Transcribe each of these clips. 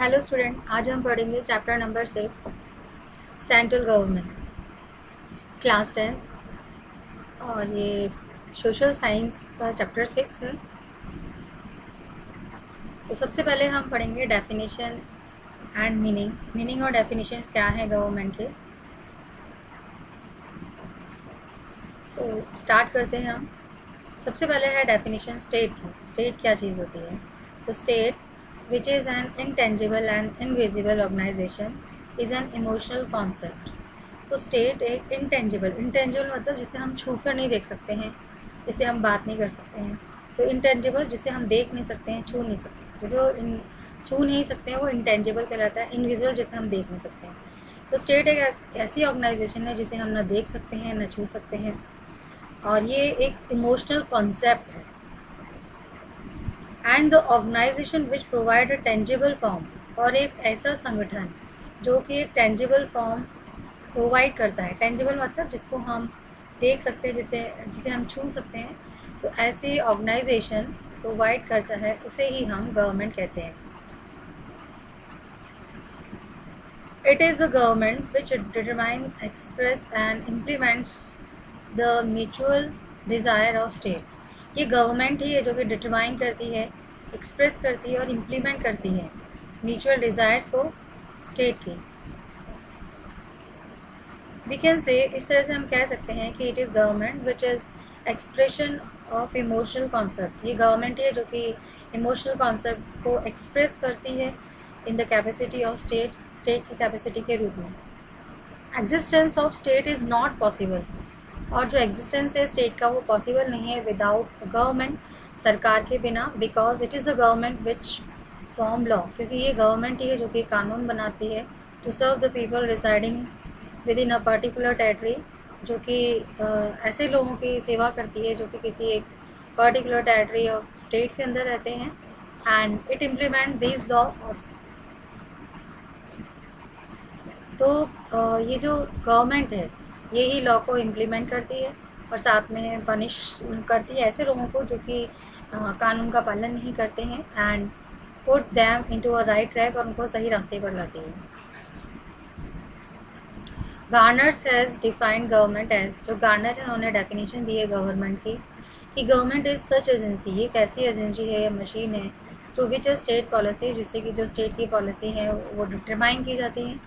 Hello student, आज हम पढ़ेंगे chapter number 6 central government, class 10th। और ये सोशल साइंस का चैप्टर 6 है। तो सबसे पहले हम पढ़ेंगे डेफिनेशन एंड मीनिंग और डेफिनेशंस क्या है गवर्नमेंट के। तो स्टार्ट करते हैं हम। सबसे पहले है डेफिनेशन स्टेट की। स्टेट क्या चीज़ होती है? तो state which is an intangible and invisible organisation is an emotional concept. तो स्टेट एक इंटेंजिबल मतलब जिसे हम छू कर नहीं देख सकते हैं, जिसे हम बात नहीं कर सकते हैं। तो इंटेंजिबल जिसे हम देख नहीं सकते हैं, छू नहीं सकते। तो जो छू नहीं सकते हैं वो इंटेंजिबल कहलाता है। इनविजिबल जिसे हम देख नहीं सकते हैं। तो स्टेट एक ऐसी ऑर्गेनाइजेशन है जिसे हम ना देख सकते हैं ना छू सकते हैं, और ये एक इमोशनल कॉन्सेप्ट है। And the organisation which provide a tangible form, और एक ऐसा संगठन जो कि एक टेंजिबल फॉर्म प्रोवाइड करता है। टेंजिबल मतलब जिसको हम देख सकते हैं, जिसे हम छू सकते हैं। तो ऐसी ऑर्गेनाइजेशन प्रोवाइड करता है, उसे ही हम गवर्नमेंट कहते हैं। It is the government which determine, express and implements the mutual desire of state. ये गवर्नमेंट ही है जो कि डिटरमाइन करती है, एक्सप्रेस करती है और इम्प्लीमेंट करती है म्यूचुअल डिज़ायर्स को स्टेट की। वी कैन से, इस तरह से हम कह सकते हैं कि it is government which is expression of emotional concept. ये गवर्नमेंट ही है जो कि इमोशनल कॉन्सेप्ट को एक्सप्रेस करती है in the capacity of state, state की कैपेसिटी के रूप में। Existence of state is not possible, और जो एग्जिस्टेंस है स्टेट का वो पॉसिबल नहीं है विदाउट गवर्नमेंट, सरकार के बिना। Because it is the government which form law, क्योंकि ये गवर्नमेंट ही है जो कि कानून बनाती है to serve the people residing within a particular territory, जो कि ऐसे लोगों की सेवा करती है जो कि किसी एक पर्टिकुलर टेरिटरी ऑफ स्टेट के अंदर रहते हैं। And it implement this law. तो ये जो गवर्नमेंट है ये ही लॉ को इम्प्लीमेंट करती है और साथ में पनिश करती है ऐसे लोगों को जो कि कानून का पालन नहीं करते हैं, and put them into a right track, और उनको सही रास्ते पर लाती है। गार्नर्स हैज़ डिफाइंड गवर्नमेंट एज, जो गार्नर है उन्होंने डेफिनेशन दी है गवर्नमेंट की कि गवर्नमेंट इज सच एजेंसी, ये एक ऐसी एजेंसी है या मशीन है through which a state policy, जिससे कि जो स्टेट की पॉलिसी है वो डिटरमाइन की जाती है।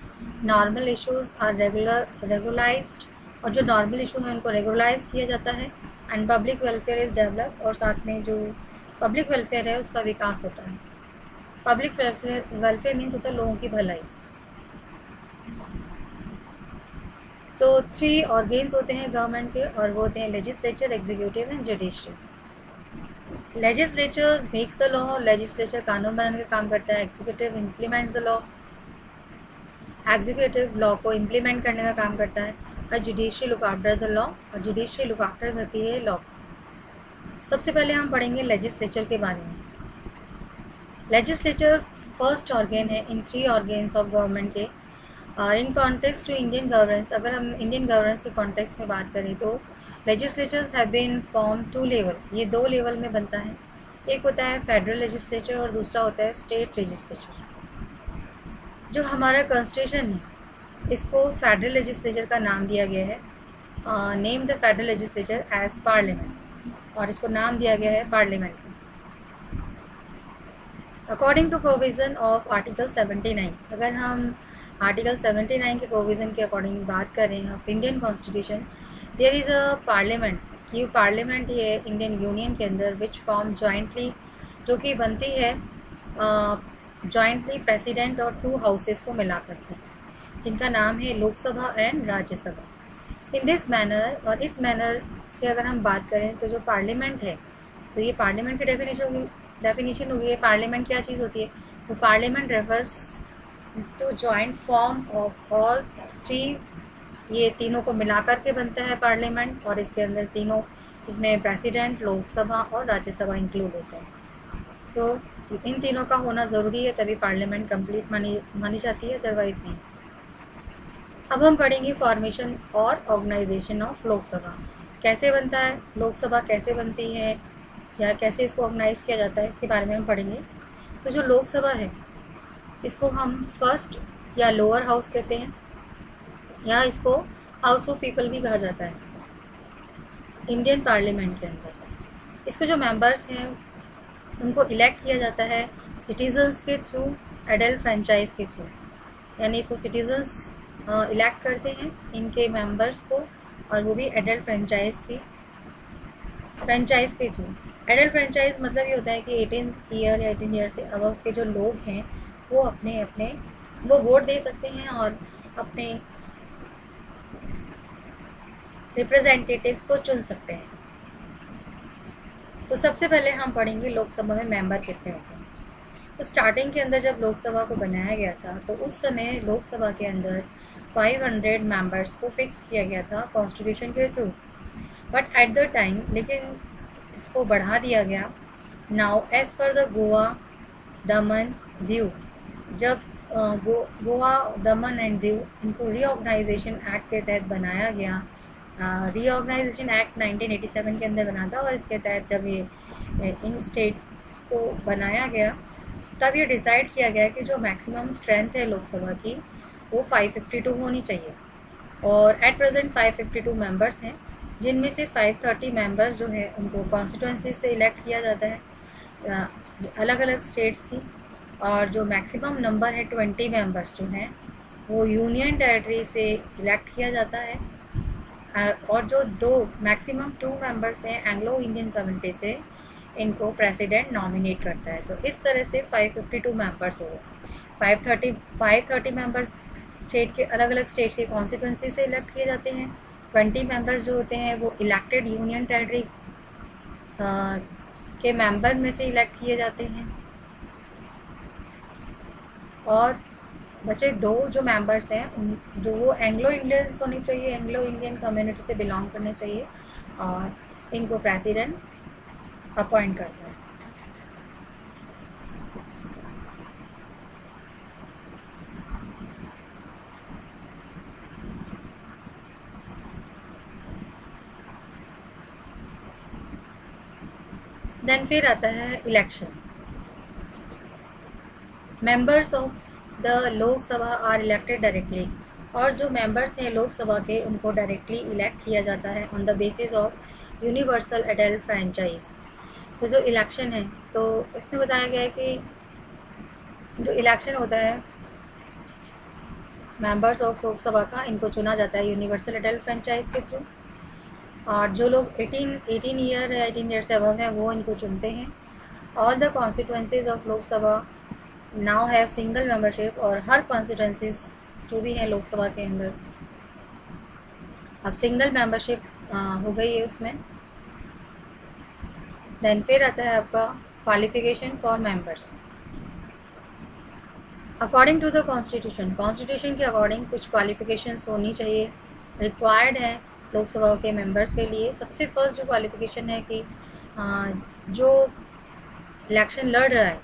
नॉर्मल इशूज़ आर रेगुलाइज्ड, और जो नॉर्मल इशू है उनको रेगुलाइज किया जाता है। And public welfare is develop, और साथ में जो पब्लिक वेलफेयर है उसका विकास होता है। पब्लिक वेलफेयर मीन्स होता है लोगों की भलाई। तो 3 ऑर्गेन्स होते हैं गवर्नमेंट के, और वो होते हैं legislature, executive and judicial. Legislature makes the law, legislature कानून बनाने का काम करता है। Executive implements the law, executive law को इम्प्लीमेंट करने का काम करता है। और judicial look after the law, और जुडिशियल लुक आफ्टर करती है लॉ। सबसे पहले हम पढ़ेंगे लेजिस्लेचर के बारे में। लेजिस्लेचर फर्स्ट ऑर्गेन है इन 3 ऑर्गेन्स ऑफ गवर्नमेंट के। In context to Indian governance, अगर हम इंडियन गवर्नेंस के कॉन्टेक्स्ट में बात करें तो legislatures have been form 2 level, ये 2 लेवल में बनता है। एक होता है फेडरल लेजिस्लेचर और दूसरा होता है स्टेट लेजिस्लेचर। जो हमारा कॉन्स्टिट्यूशन है इसको फेडरल लेजिस्लेचर का नाम दिया गया है, name the federal legislature as parliament, और इसको नाम दिया गया है parliament. According to provision of article 79, अगर हम आर्टिकल 79 के प्रोविज़न के अकॉर्डिंग बात करें of Indian constitution, there is a parliament, कि पार्लियामेंट ही है इंडियन यूनियन के अंदर विच फॉर्म जॉइंटली, जो कि बनती है जॉइंटली प्रेसिडेंट और 2 हाउसेस को मिला करके, जिनका नाम है Lok Sabha and Rajya Sabha. In this manner, और इस मैनर से अगर हम बात करें तो जो पार्लियामेंट है, तो ये पार्लियामेंट की डेफिनेशन होगी। ये पार्लियामेंट क्या चीज़ होती है? तो parliament refers to joint form of all 3, ये तीनों को मिलाकर के बनता है पार्लियामेंट, और इसके अंदर तीनों, जिसमें प्रेसिडेंट, लोकसभा और राज्यसभा इंक्लूड होते हैं। तो इन तीनों का होना ज़रूरी है, तभी पार्लियामेंट कंप्लीट मानी जाती है, अदरवाइज नहीं। अब हम पढ़ेंगे फॉर्मेशन और ऑर्गेनाइजेशन ऑफ लोकसभा। कैसे बनता है लोकसभा, कैसे बनती है, या कैसे इसको ऑर्गेनाइज किया जाता है, इसके बारे में हम पढ़ेंगे। तो जो लोकसभा है इसको हम फर्स्ट या लोअर हाउस कहते हैं, या इसको हाउस ऑफ पीपल भी कहा जाता है इंडियन पार्लियामेंट के अंदर। इसके जो मेंबर्स हैं उनको इलेक्ट किया जाता है सिटीजन्स के थ्रू, एडल्ट फ्रेंचाइज के थ्रू, यानी इसको सिटीजन्स इलेक्ट करते हैं इनके मेंबर्स को, और वो भी एडल्ट फ्रेंचाइज के थ्रू। एडल्ट फ्रेंचाइज मतलब ये होता है कि 18 ईयर या 18 ईयर से अबव के जो लोग हैं वो अपने वो वोट दे सकते हैं और अपने रिप्रेजेंटेटिव्स को चुन सकते हैं। तो सबसे पहले हम पढ़ेंगे लोकसभा में मेंबर कितने होते हैं। तो स्टार्टिंग के अंदर जब लोकसभा को बनाया गया था तो उस समय लोकसभा के अंदर 500 मेंबर्स को फिक्स किया गया था कॉन्स्टिट्यूशन के through, but at the time लेकिन इसको बढ़ा दिया गया। Now as per the Goa Daman Diu, जब गोवा दमन एंड दीव इनको रीऑर्गेनाइजेशन एक्ट के तहत बनाया गया। रीऑर्गेनाइजेशन एक्ट 1987 के अंदर बना था, और इसके तहत जब ये इन स्टेट्स को बनाया गया तब ये डिसाइड किया गया कि जो मैक्सिमम स्ट्रेंथ है लोकसभा की वो 552 होनी चाहिए। और एट प्रेजेंट 552 मेंबर्स हैं, जिनमें से 530 मेंबर्स जो है उनको कॉन्स्टिट्यूंसी से इलेक्ट किया जाता है अलग अलग स्टेट्स की, और जो मैक्सिमम नंबर है 20 मेंबर्स जो हैं वो यूनियन टेरिटरी से इलेक्ट किया जाता है, और जो दो मैक्सिमम 2 मेंबर्स हैं एंग्लो इंडियन कम्युनिटी से, इनको प्रेसिडेंट नॉमिनेट करता है। तो इस तरह से 552 मेंबर्स हो गए। 530 मेंबर्स स्टेट के अलग अलग स्टेट के कॉन्स्टिट्यूंसी से इलेक्ट किए जाते हैं। 20 मेंबर्स जो होते हैं वो इलेक्टेड यूनियन टेरिटरी के मेंबर में से इलेक्ट किए जाते हैं, और बचे 2 जो मेंबर्स हैं जो वो एंग्लो इंडियंस होने चाहिए, एंग्लो इंडियन कम्युनिटी से बिलोंग करने चाहिए, और इनको प्रेसिडेंट अपॉइंट करता है। देन फिर आता है election. Members of the Lok Sabha are elected directly, और जो मेंबर्स हैं लोकसभा के उनको डायरेक्टली इलेक्ट किया जाता है on the basis of universal adult franchise. तो जो इलेक्शन है तो इसमें बताया गया है कि जो इलेक्शन होता है मेंबर्स ऑफ लोकसभा का, इनको चुना जाता है यूनिवर्सल एडल्ट फ्रेंचाइज के थ्रू, और जो लोग 18 ईयर या 18 ईयर से अबव हैं वो इनको चुनते हैं। All the constituencies of Lok Sabha now have single membership, और हर कॉन्स्टिट्यूंसीज जो भी हैं लोकसभा के अंदर अब सिंगल मेंबरशिप हो गई है उसमें। देन फिर आता है आपका qualification for members. According to the constitution के अकॉर्डिंग कुछ क्वालिफिकेशंस होनी चाहिए, रिक्वायर्ड है लोकसभा के मेंबर्स के लिए। सबसे फर्स्ट जो क्वालिफिकेशन है कि जो इलेक्शन लड़ रहा है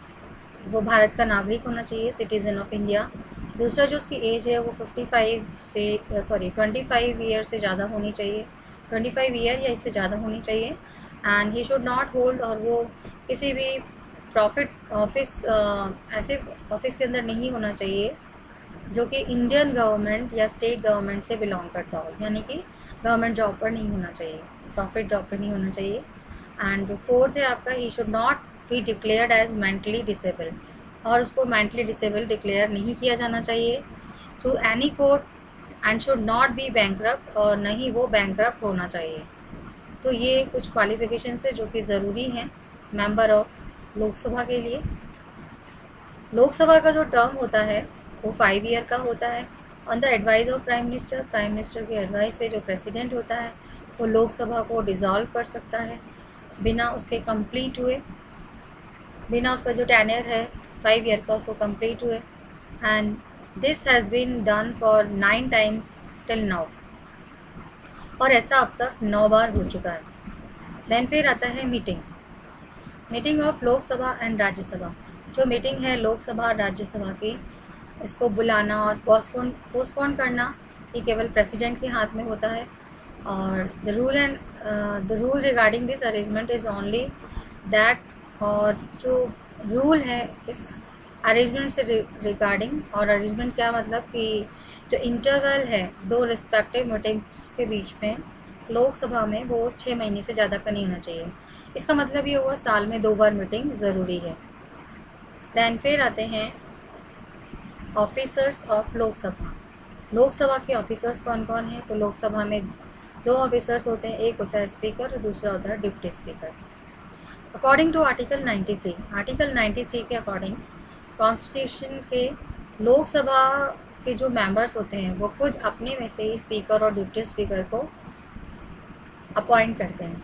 वो भारत का नागरिक होना चाहिए, सिटीज़न ऑफ इंडिया। दूसरा जो उसकी एज है वो 25 ईयर से ज़्यादा होनी चाहिए, 25 ईयर या इससे ज़्यादा होनी चाहिए। And he should not hold, और वो किसी भी प्रॉफिट ऑफिस ऐसे ऑफिस के अंदर नहीं होना चाहिए जो कि इंडियन गवर्नमेंट या स्टेट गवर्नमेंट से बिलोंग करता हो, यानी कि गवर्नमेंट जॉब पर नहीं होना चाहिए, प्रॉफिट जॉब पर नहीं होना चाहिए। एंड जो फोर्थ है आपका, he should not be declared as mentally disable, और उसको मेंटली डिसेबल डिक्लेयर नहीं किया जाना चाहिए through any court, and should not be bankrupt, और न ही वो बैंकरप्ट होना चाहिए। तो ये कुछ क्वालिफिकेशंस है जो कि ज़रूरी हैं मेंबर ऑफ लोकसभा के लिए। लोकसभा का जो टर्म होता है वो 5 ईयर का होता है on the advice of prime minister के एडवाइस से जो प्रेसिडेंट होता है वो लोकसभा को डिसॉल्व कर सकता है बिना उसके कंप्लीट हुए, बिना उसका जो टेन्योर है 5 ईयर का उसको कंप्लीट हुए। And this has been done for 9 times till now, और ऐसा अब तक 9 बार हो चुका है। देन फिर आता है meeting of Lok Sabha and Rajya Sabha. जो मीटिंग है लोकसभा और राज्यसभा की, इसको बुलाना और पोस्टपोन करना ये केवल प्रेसिडेंट के हाथ में होता है, और the rule regarding this arrangement is only that, और जो रूल है इस अरेंजमेंट से रिगार्डिंग, और अरेंजमेंट क्या मतलब कि जो इंटरवल है दो रिस्पेक्टिव मीटिंग्स के बीच में लोकसभा में, वो 6 महीने से ज़्यादा का नहीं होना चाहिए। इसका मतलब ये हुआ साल में 2 बार मीटिंग ज़रूरी है। दैन फिर आते हैं ऑफिसर्स ऑफ लोकसभा। लोकसभा के ऑफिसर्स कौन कौन हैं? तो लोकसभा में 2 ऑफिसर्स होते हैं, एक होता है स्पीकर और दूसरा होता है deputy speaker. According to article 93, article 93 के अकॉर्डिंग कॉन्स्टिट्यूशन के लोकसभा के जो मेंबर्स होते हैं वो खुद अपने में से ही स्पीकर और डिप्टी स्पीकर को अपॉइंट करते हैं।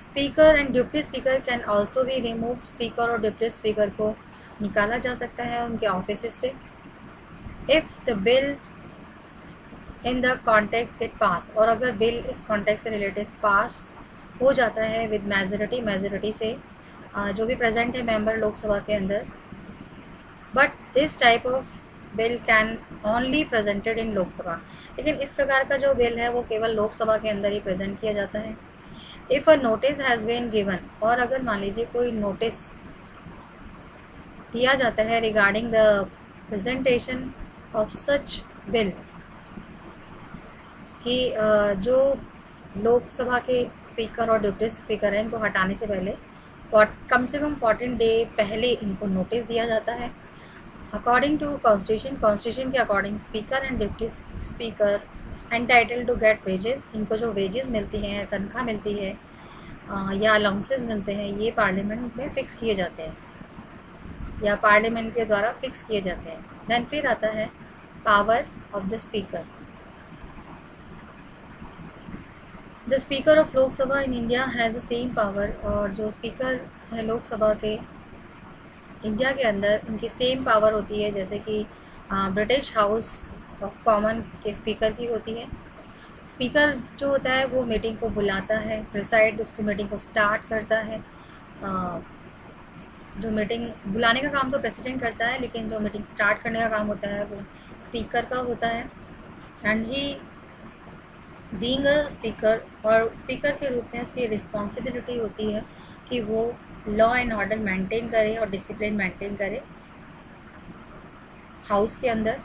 Speaker and deputy speaker can also be remove, speaker और डिप्टी स्पीकर को निकाला जा सकता है उनके ऑफिस से if the bill in the context get pass, और अगर बिल इस कॉन्टेक्स्ट से रिलेटेड पास हो जाता है विद मेजोरिटी से जो भी प्रेजेंट है मेंबर लोकसभा के अंदर। But this type of bill can only presented in Lok Sabha, लेकिन इस प्रकार का जो बिल है वो केवल लोकसभा के अंदर ही प्रेजेंट किया जाता है। If a notice has been given, और अगर मान लीजिए कोई नोटिस दिया जाता है regarding the presentation of such bill, कि जो लोकसभा के स्पीकर और डिप्टी स्पीकर हैं इनको हटाने से पहले कम से कम 14 डे पहले इनको नोटिस दिया जाता है। अकॉर्डिंग टू कॉन्स्टिट्यूशन के according speaker and deputy speaker entitle to get wages, इनको जो वेजेस मिलती हैं, तनख्वाह मिलती है या अलाउंसेस मिलते हैं, ये पार्लियामेंट में फ़िक्स किए जाते हैं या पार्लियामेंट के द्वारा फिक्स किए जाते हैं। देन फिर आता है power of the speaker. The speaker of Lok Sabha in India has the same power, और जो स्पीकर है लोकसभा के इंडिया के अंदर उनकी सेम पावर होती है जैसे कि ब्रिटिश हाउस ऑफ कॉमन के स्पीकर की होती है। स्पीकर जो होता है वो मीटिंग को बुलाता है, प्रिसाइड उसको मीटिंग को स्टार्ट करता है। जो मीटिंग बुलाने का काम तो प्रेसिडेंट करता है, लेकिन जो मीटिंग स्टार्ट करने का काम होता है वो स्पीकर का होता है। And he being a speaker, और स्पीकर के रूप में उसकी रिस्पॉन्सिबिलिटी होती है कि वो लॉ एंड ऑर्डर मेंटेन करे और डिसिप्लिन मेंटेन करे हाउस के अंदर।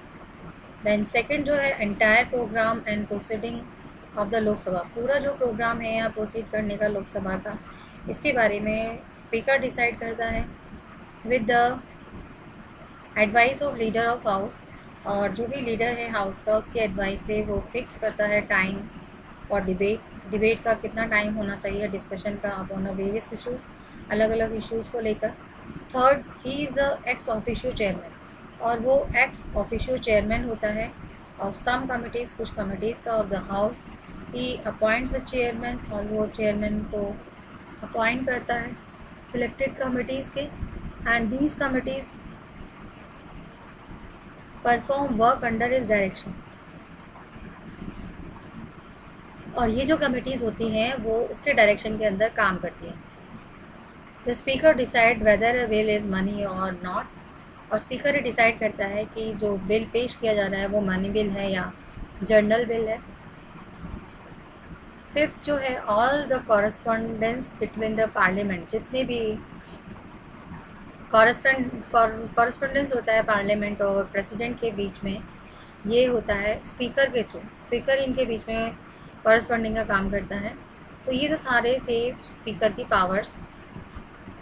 देन सेकंड जो है entire programme and proceeding of the Lok Sabha, पूरा जो प्रोग्राम है यहाँ प्रोसीड करने का लोकसभा का, इसके बारे में स्पीकर डिसाइड करता है with the advice of leader of house, और जो भी लीडर है हाउस का उसकी एडवाइस से वो फिक्स करता है टाइम और डिबेट का कितना टाइम होना चाहिए, डिस्कशन का अपॉन वेरियस इशूज़, अलग अलग इश्यूज़ को लेकर। Third, he is a ex officio chairman, और वो एक्स ऑफिशियो चेयरमैन होता है ऑफ सम कमिटीज़, कुछ कमिटीज़ का of the house. He appoints the chairman, और वो चेयरमैन को अपॉइंट करता है सिलेक्टेड कमिटीज़ के, and these committees perform work under his direction, और ये जो कमिटीज़ होती हैं वो उसके डायरेक्शन के अंदर काम करती हैं। The speaker decide whether a bill is money और नॉट, और स्पीकर ही डिसाइड करता है कि जो बिल पेश किया जा रहा है वो मनी बिल है या जर्नल बिल है। फिफ्थ जो है all the correspondence between the parliament, जितने भी कॉरस्पॉन्डेंस होता है पार्लियामेंट और प्रेसिडेंट के बीच में, ये होता है स्पीकर के थ्रू। स्पीकर इनके बीच में कॉरस्पॉन्डिंग का काम करता है। तो ये तो सारे थे स्पीकर की पावर्स।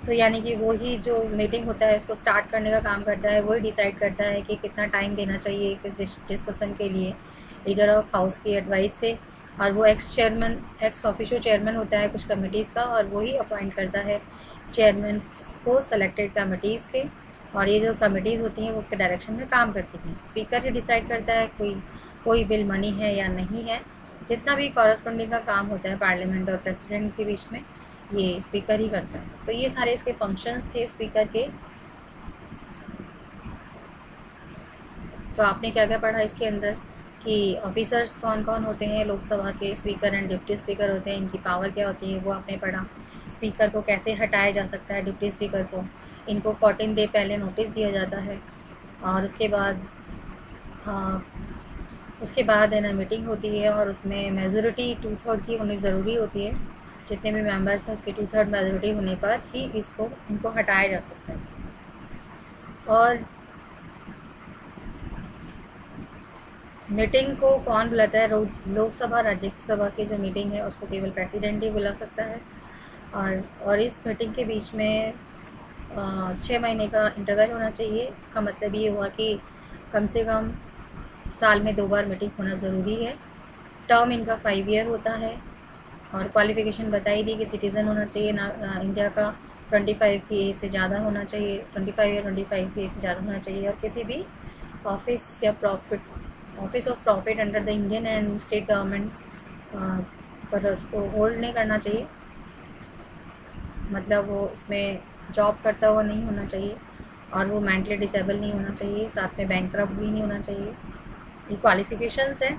तो यानी कि वो ही जो मीटिंग होता है इसको स्टार्ट करने का काम करता है, वही डिसाइड करता है कि कितना टाइम देना चाहिए किस डिस्कशन के लिए लीडर ऑफ हाउस की एडवाइस से, और वो एक्स ऑफिशियो चेयरमैन होता है कुछ कमिटीज़ का, और वही अपॉइंट करता है चेयरमैन को सेलेक्टेड कमिटीज़ के, और ये जो कमिटीज़ होती हैं वो उसके डायरेक्शन में काम करती हैं। स्पीकर ही डिसाइड करता है कोई बिल मनी है या नहीं है। जितना भी कॉरस्पॉन्डिंग का काम होता है पार्लियामेंट और प्रेसिडेंट के बीच में, ये स्पीकर ही करता है। तो ये सारे इसके फंक्शंस थे स्पीकर के। तो आपने क्या क्या पढ़ा इसके अंदर कि ऑफिसर्स कौन कौन होते हैं लोकसभा के, स्पीकर एंड डिप्टी स्पीकर होते हैं, इनकी पावर क्या होती है वो आपने पढ़ा। स्पीकर को कैसे हटाया जा सकता है, डिप्टी स्पीकर को, इनको 14 डे पहले नोटिस दिया जाता है, और उसके बाद है ना मीटिंग होती है, और उसमें मेजोरिटी 2/3 की होनी ज़रूरी होती है। जितने भी मेंबर्स हैं उसकी 2/3 मेजोरिटी होने पर ही इनको हटाया जा सकता है। और मीटिंग को कौन बुलाता है? लोकसभा राज्यसभा की जो मीटिंग है उसको केवल प्रेसिडेंट ही बुला सकता है। और इस मीटिंग के बीच में 6 महीने का इंटरवल होना चाहिए। इसका मतलब ये हुआ कि कम से कम साल में 2 बार मीटिंग होना ज़रूरी है। टर्म इनका 5 ईयर होता है। और क्वालिफ़िकेशन बताई दी कि सिटीज़न होना चाहिए ना, इंडिया का 25 की एज से ज़्यादा होना चाहिए, 25 या 25 की एज से ज़्यादा होना चाहिए। और किसी भी office of profit under the Indian and state government पर उसको होल्ड नहीं करना चाहिए, मतलब वो इसमें जॉब करता हुआ नहीं होना चाहिए, और वो मेंटली डिसेबल नहीं होना चाहिए, साथ में बैंकरप्ट भी नहीं होना चाहिए। ये क्वालिफ़िकेशंस है।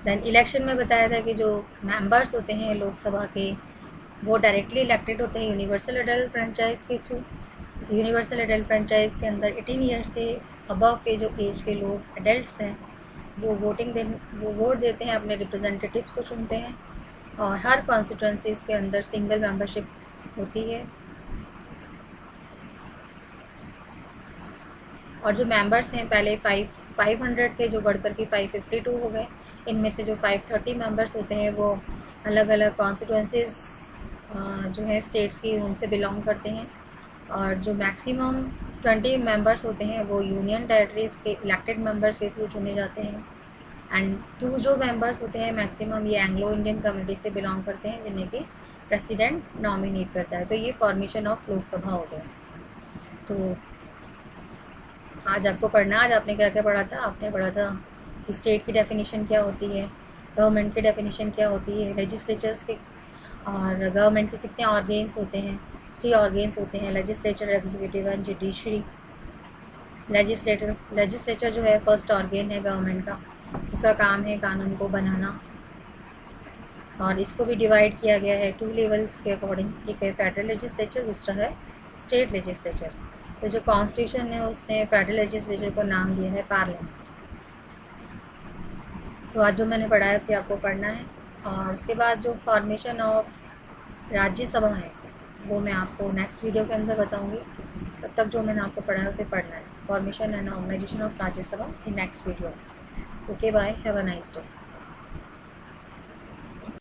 देन इलेक्शन में बताया था कि जो मेंबर्स होते हैं लोकसभा के वो डायरेक्टली इलेक्टेड होते हैं यूनिवर्सल एडल्ट फ्रेंचाइज के थ्रू। यूनिवर्सल एडल्ट फ्रेंचाइज के अंदर 18 ईयर्स से अबव के जो एज के लोग एडल्ट्स हैं वो वोट देते हैं, अपने रिप्रेजेंटेटिव्स को चुनते हैं। और हर कॉन्स्टिट्यूंसीज के अंदर सिंगल मेंबरशिप होती है। और जो मेंबर्स हैं पहले 500 थे, जो बढ़कर के 552 हो गए। इनमें से जो 530 मेंबर्स होते हैं वो अलग अलग कॉन्स्टिट्यूंसीज जो है स्टेट्स की, उनसे बिलोंग करते हैं। और जो मैक्सिमम 20 मेंबर्स होते हैं वो यूनियन टेरिटरीज़ के इलेक्टेड मेंबर्स के थ्रू चुने जाते हैं। एंड 2 जो मेंबर्स होते हैं मैक्सिमम ये एंग्लो इंडियन कम्युनिटी से बिलोंग करते हैं, जिन्हें कि प्रेसिडेंट नॉमिनेट करता है। तो ये फॉर्मेशन ऑफ लोकसभा हो गया। तो आज आपको पढ़ना, आज आपने क्या क्या पढ़ा था? आपने पढ़ा था कि स्टेट की डेफिनेशन क्या होती है, गवर्नमेंट की डेफिनेशन क्या होती है, लेजिस्लेचर्स के और गवर्नमेंट के कितने ऑर्गेन्स होते हैं। 3 ऑर्गेन्स होते हैं, legislature, executive and judiciary. Legislature जो है फर्स्ट ऑर्गेन है गवर्नमेंट का, जिसका काम है कानून को बनाना। और इसको भी डिवाइड किया गया है 2 लेवल्स के अकॉर्डिंग। एक है फेडरल लेजिस्लेचर, दूसरा है स्टेट लेजिस्लेचर। तो जो कॉन्स्टिट्यूशन है उसने फेडरल लेजिस्लेचर को नाम दिया है पार्लियामेंट। तो आज जो मैंने पढ़ा है उसे आपको पढ़ना है। और उसके बाद जो फॉर्मेशन ऑफ राज्यसभा है वो मैं आपको नेक्स्ट वीडियो के अंदर बताऊंगी। तब तक जो मैंने आपको पढ़ा है उसे पढ़ना है। Formation and organisation of Rajya Sabha in next video. Okay bye, have a nice day.